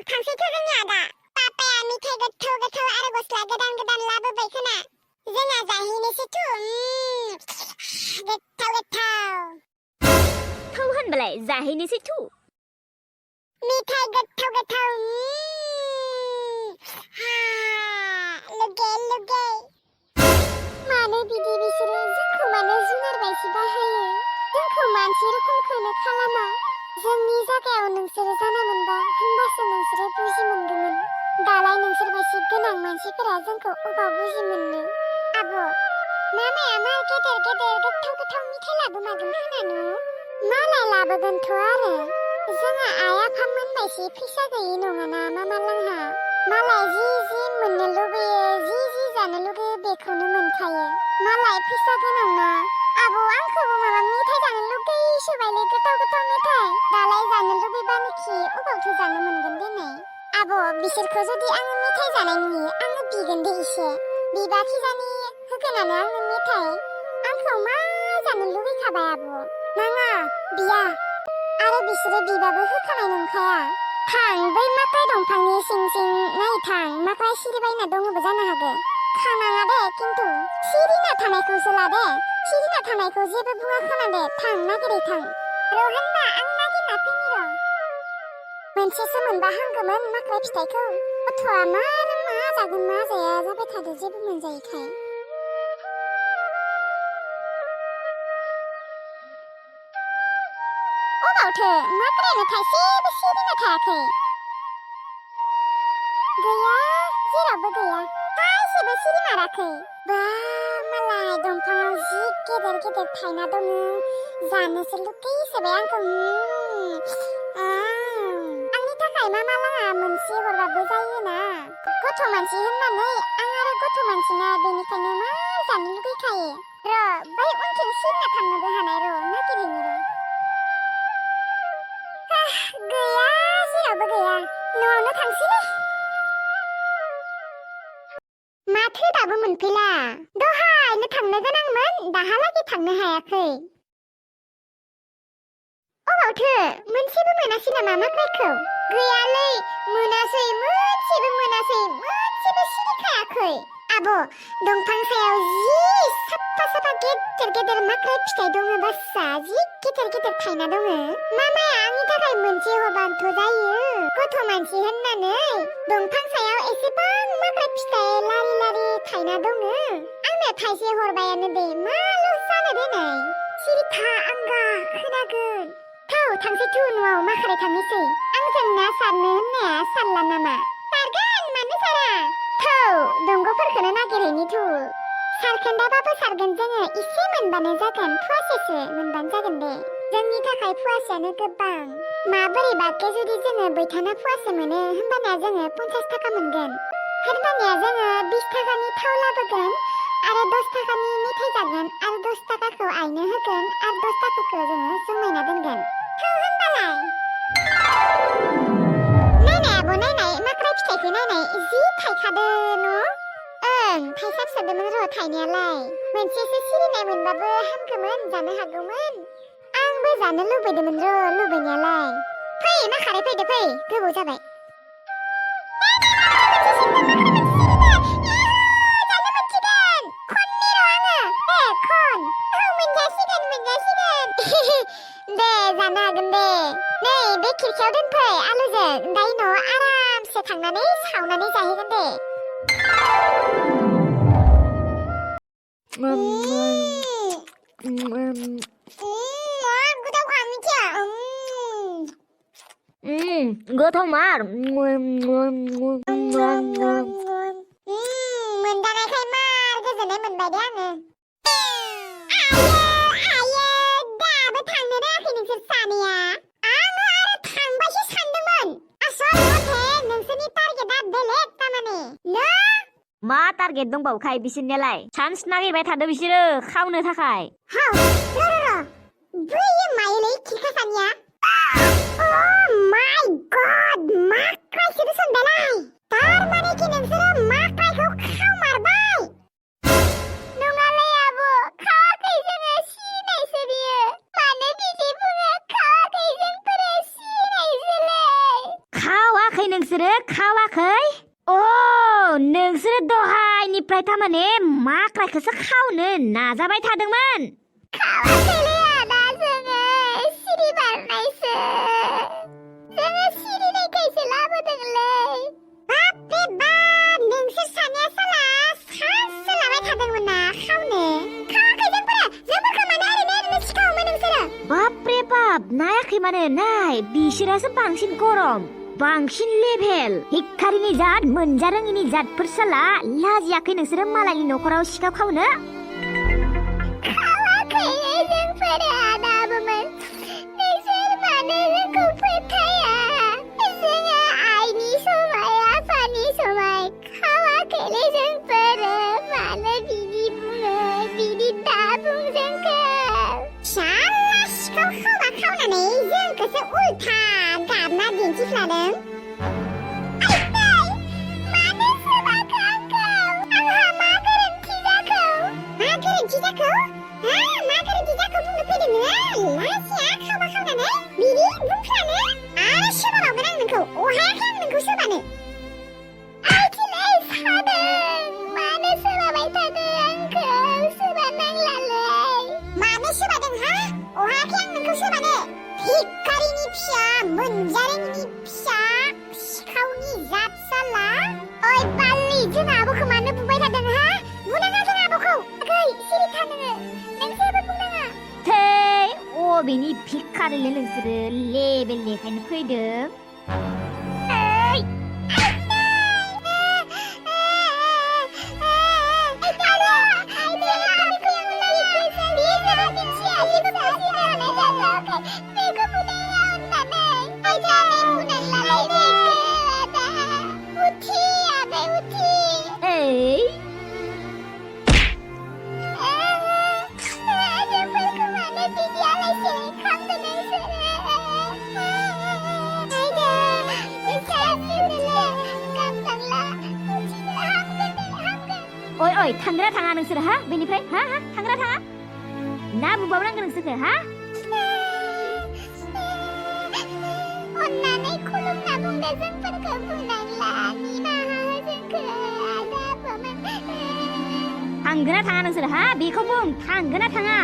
थांसैथ' जोंनि आदा पापाया मिथाइ गोथाव गोथाव आरो गस्ला गोदान गोदान लाबोबाय खोना जोंहा जाहैनोसैथ' गोथाव गोथाव थौ होनबालाय जाहैनोसैथ' मिथाइ गोथाव गोथाव लुगे लुगे मानो बिदि बिसोरो जोंखौ मानो जुनार बायदि बाहायो जोंखौ मानसि रोखोमखौनो खालामा जोंनि जायगायाव नोंसोरो जानाय मोनबा होनबासो नोंसोरो बुजि मोनगौमोन दालाय नोंसोर बायदि गोनां मानसिफोरा जोंखौ अबाव बुजि मोननो आब' मामाया मा गेदेर गेदेर गोथाव गोथाव मिथाइ लाबोमारगोन खोनानो मालाय लाबोगोनथ' आरो जोंहा आइ आफामोन बायदि फैसा गैयि नङाना मामा लोंहा मालाय जि मोननो लुबैयो जि जानो लुगैयो बेखौनो मोनखायो मालाय फैसा गोनांना आब' आंखौबो माबा मिथाइ जानो लुगैसोबायलै गोथाव गोथाव मिथाइ दालाय जानो लुगैबानोखि अबावथो जानो मोनगोन दिनै आब' बिसोरखौ जुदि आङो मिथाइ जानाय नुयो आङो बिगोन दे एसे बिबा खिजानि होगोनानो आंनो मिथाइ आंखौ मा जानो लुगैखाबाय आब' नाङा बिया आरो बिसोरो बिबाबो होखानाय नंखाया थां बै माख्राय दंफांनि सिं सिं नाय थां माख्राय सिरिबायना दङबो जानो हागौ खानाङा दे खिन्थु सिरिना थानायखौसो ला दे सिरिना थानायखौ जेबो बुङा खोना दे थां नागिरै थां र' होनबा आं नागिरना फैनि र' मोनसेसो मोनबा हांगौमोन माख्राय फिथाइखौ गथ'आ मा जागोन मा जाया जाबाय थादो जेबो मोनजायैखाय अबावथो माख्रायानो थाइसेबो सिरिना थायाखै गैया जेरावबो गैया थाइसेबो सिरिमाराखै बा मालाय दंफाङाव जि गेदेर गेदेर थायना दङ जानोसो लुगैसोबाय आंखौ आंनि थाखाय मामा लाङा मोनसे हरबाबो जायोना गथ' मानसि होननानै आं आरो गथ' मानसिना बेनिखायनो मा जानो लुगैखायो र' बै उनथिं सिरिना थांनोबो हानाय र' नागिरहैनि र' गैया जेरावबो गैया न'आवनो थांसैलै माथो दाबो मोनफैला दहायनो थांनो गोनांमोन दाहालागै थांनो हायाखै अबावथो मोनसेबो मोनासै नामा माख्रायखौ गैयालै मोनासै मोनसेबो सिरिखायाखै आब' दंफां सायाव जि साफा साफा गेदेर गेदेर माख्राय फिथाइ दङ बासा जि गेदेर गेदेर थायना दङ मामाया आंनि थाखाय मोनसे हरबानोथ' जायो गथ' मानसि होननानै दंफां सायाव एसेबां माख्राय फिथाइ लारि लारि थायना दङ आंनो थाइसे हरबायानो दे माल' जानो देनाय सिरिथा आंगा खोनागोन थौ थांसैथ' न'आव माखारै थांनोसै आंजों ना सारनो होननाया सारला नामा सारगोन मानो सारा थौ दंग'फोरखौनो नागिरहैनिथ' सारखोन्दाबाबो सारगोन जोङो एसे मोनबानो जागोन फुवासेसो मोनबानो जागोन दे जोंनि थाखाय फुवासेयानो गोबां माबोरैबाके जुदि जोङो बैथाना फुवासे मोनो होमबाना जोङो 50 थाखा मोनगोन होनबानिया जोङो 20 थाखानि थाव लाबोगोन आरो 10 थाखानि मिथाइ जागोन आरो 10 थाखाखौ आइनो होगोन आरो 10 थाखाखौ जोङो जमायना दोनगोन थौ होनबालाय नायनाय आब' नायनाय माख्राय फिथाइखौ नायनाय जि थाइखादो न' थाइसा फिसादोंमोन र' थाइनायालाय मोनसेसो सिरिनाय मोनबाबो हामगौमोन जानो हागौमोन आंबो जानो लुबैदोंमोन र' लुबैनायालाय फै माखारै फैदो फै गोबाव जाबाय दे जानो हागोन दे नै बे खिरखियाव दोनफै आलुजों दायो न'आव आरामसे थांनानै सावनानै जाहैगोन दे गोथाव मार मोनदानायखाय मार गोजोननाय मोनबाय दे आङो दाबो थांनो रोङाखै नोंसोर सानैया आङो आरो थांबायसो सानदोंमोन आसल मथे नोंसोरनि टारगेटआ बेलेग तामाने न मा टारगेट दंबावखाय बिसोरनियालाय चान्स नागिरबाय थादो बिसोरो खावनो थाखाय हाव र' बैयो मायोलै खिरखासानिया माय गड माख्रायसो दोसनबायलाय तारमाने कि नोंसोरो माख्रायखौ खावमारबाय नङालै आब' खावाखै जोङो सिनायसो बियो मानो बिदि बुङो खावाखै जोंफोरो सिनायसोलै खावा खावाखै नोंसोरो खावाखै अ नोंसोरो दहायनिफ्राय थारमाने माख्रायखौसो खावनो नाजाबाय थादोंमोन खावाखैलै आदा जोङो सिरि बारनायसो जोङो सिरिनायखायसो लाबोदोंलै बापरे बाप नोंसोर सानैया साला सानसे लाबाय थादोंमोन ना खावनो खावाखै जोंफोरखौ मानो ओरैनो सिखावोमोन नोंसोरो बापरे बाप नायाखै माने नाय बिसोरासो बांसिन गरम बांसिन लेभेल हिक्कारिनि जात मोनजारोङिनि जातफोर साला लाजियाखै नोंसोरो मालायनि न'खराव सिखाव खावनो खावाखैलै जोंफोरो आदाबोमोन नोंसोर मानो जोंखौ फोथाया जोङो आइनि समाय आफानि समाय खावाखैलै जोंफोरो मानो बिदि बुङो बिदि दाबुं जोंखौ साला सिखाव खावा खावनानै जोंखौसो उल्था गाबना दिन्थिफ्लादों मानो सोबाखै आंखौ आंहा मा गोरोन्थि जाखो मा गोरोन्थि जाखो मा गोरोन्थि जाखो बुंनो फैदों नोङो लाजिया खावा खावनानै बिदि बुंफ्लानो आरो सोबावगोन आं नोंखौ अहायाखै आं नोंखौ सोबानो आइथिंलाय सादों मानो सोबाबाय थादों आंखौ सोबा नांलालै मानो सोबादों हा अहायाखै आं नोंखौ सोबानो भिखारिनि फिसा मोनजारोङिनि फिसा सिखावनि जात साला ओइ बाल्लि जों आब'खौ मानो बुबाय थादों हा बुनाङा जों आब'खौ आगै सिरि था नोङो नों जेबो बुंनाङा थै अबेनि भिखारिलै नोंसोरो लेभेल लेखायनो फैदों ओइ थांगोना थाङा नोंसोरो हा बेनिफ्राय हा थांगोना थाङा ना बुबावनांगोन नोंसोरखो हा अन्नानै खुलुमना बुंदो जोंफोरखौ बुंनांला निमाहा हो जोंखौ आदाबोमोन थांगोना थाङा नोंसोरो हा बेखौ बुं थांगोना थाङा